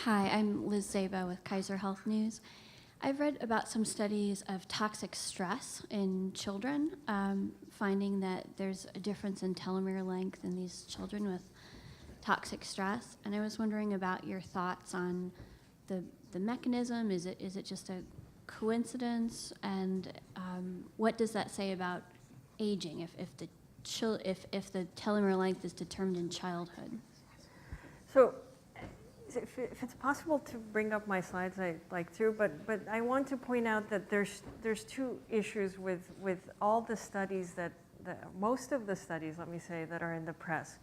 Hi, I'm Liz Zaba with Kaiser Health News. I've read about some studies of toxic stress in children, finding that there's a difference in telomere length in these children with toxic stress. And I was wondering about your thoughts on the mechanism. Is it just a coincidence? And what does that say about aging if the telomere length is determined in childhood? So if it's possible to bring up my slides, I'd like to, but I want to point out that there's two issues with all the studies most of the studies, let me say, that are in the press.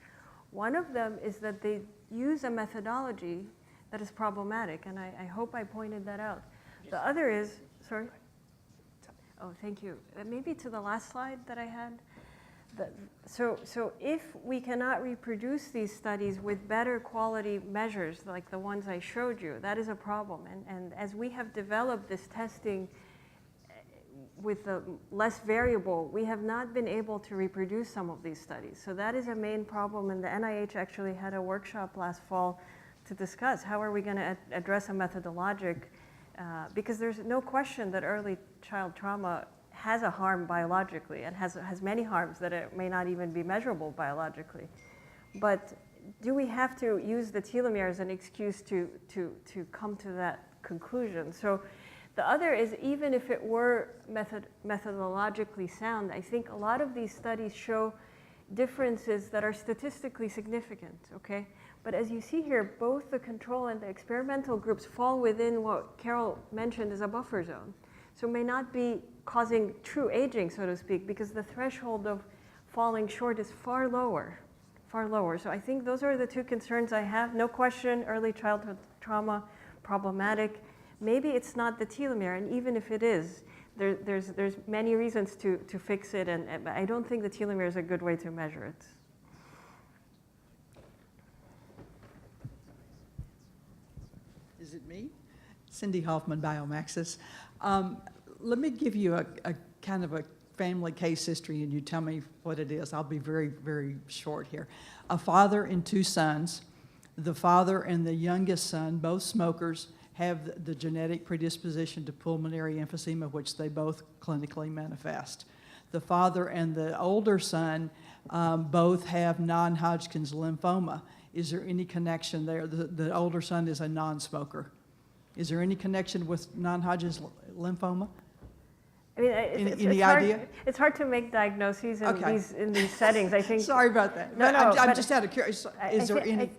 One of them is that they use a methodology that is problematic, and I hope I pointed that out. The other is, sorry? Oh, thank you. Maybe to the last slide that I had. So if we cannot reproduce these studies with better quality measures like the ones I showed you, that is a problem. And as we have developed this testing with the less variable, we have not been able to reproduce some of these studies. So that is a main problem, and the NIH actually had a workshop last fall to discuss how are we going to address a methodologic, because there's no question that early child trauma has a harm biologically and has many harms that it may not even be measurable biologically. But do we have to use the telomere as an excuse to come to that conclusion? So the other is, even if it were methodologically sound, I think a lot of these studies show differences that are statistically significant, okay? But as you see here, both the control and the experimental groups fall within what Carol mentioned as a buffer zone. So may not be causing true aging, so to speak, because the threshold of falling short is far lower, far lower. So I think those are the two concerns I have. No question, early childhood trauma, problematic. Maybe it's not the telomere, and even if it is, there's many reasons to fix it, and I don't think the telomere is a good way to measure it. Is it me? Cindy Hoffman, Biomaxis. Let me give you a kind of a family case history, and you tell me what it is. I'll be very, very short here. A father and two sons. The father and the youngest son, both smokers, have the genetic predisposition to pulmonary emphysema, which they both clinically manifest. The father and the older son both have non-Hodgkin's lymphoma. Is there any connection there? The older son is a non-smoker. Is there any connection with non-Hodgkin's lymphoma? I mean, any idea? It's hard to make diagnoses in these settings. I think. Sorry about that. No, I'm just out of curiosity.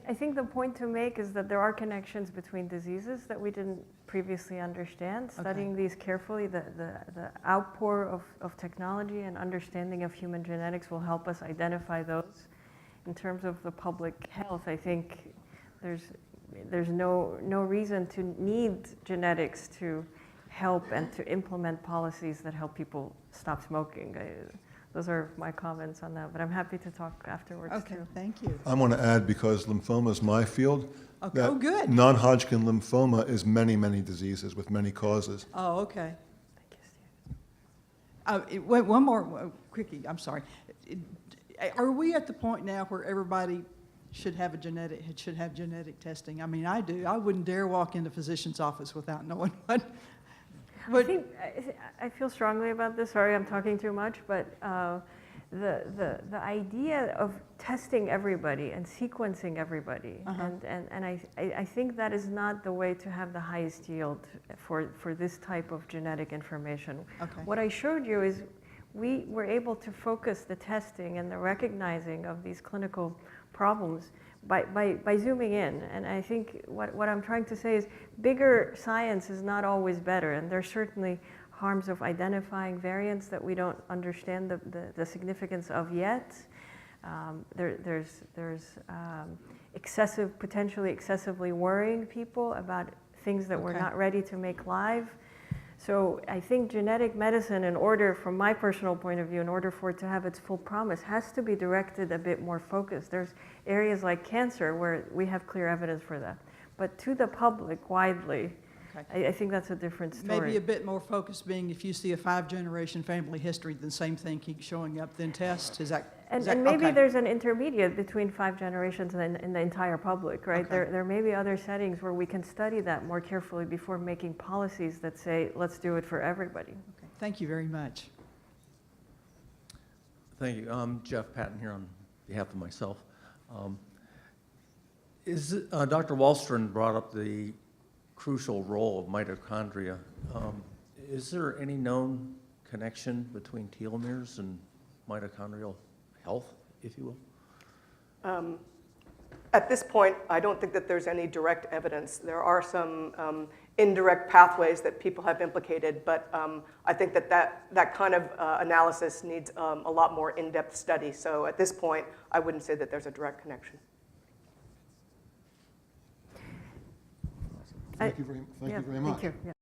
I think the point to make is that there are connections between diseases that we didn't previously understand. Studying these carefully, the outpour of technology and understanding of human genetics will help us identify those. In terms of the public health, I think there's no reason to need genetics to help and to implement policies that help people stop smoking. Those are my comments on that, but I'm happy to talk afterwards too. Thank you. I want to add, because lymphoma is my field, that good. Non-Hodgkin lymphoma is many, many diseases with many causes. Oh, okay. Thank you, Steve. Wait, one more quickie, I'm sorry. Are we at the point now where everybody should have genetic testing? I mean, I do. I wouldn't dare walk into a physician's office without knowing what. I feel strongly about this. Sorry, I'm talking too much, but the idea of testing everybody and sequencing everybody, and I think that is not the way to have the highest yield for this type of genetic information. Okay. What I showed you is we were able to focus the testing and the recognizing of these clinical problems by zooming in. And I think what I'm trying to say is bigger science is not always better, and there's certainly harms of identifying variants that we don't understand the significance of yet. There's potentially excessively worrying people about things that we're not ready to make live. So I think genetic medicine, from my personal point of view, in order for it to have its full promise, has to be directed a bit more focused. There's areas like cancer where we have clear evidence for that. But to the public widely, Okay. I think that's a different story. Maybe a bit more focus being if you see a 5-generation family history, the same thing keeps showing up, then test. Is that? And maybe okay. there's an intermediate between 5 generations and the entire public, right? Okay. There may be other settings where we can study that more carefully before making policies that say, let's do it for everybody. Okay. Thank you very much. Thank you. I'm Jeff Patton here on behalf of myself. Dr. Wallstrand brought up the crucial role of mitochondria. Is there any known connection between telomeres and mitochondrial health, if you will? At this point, I don't think that there's any direct evidence. There are some indirect pathways that people have implicated, but I think that kind of analysis needs a lot more in-depth study. So at this point, I wouldn't say that there's a direct connection. Thank you very much. Thank you. Yeah.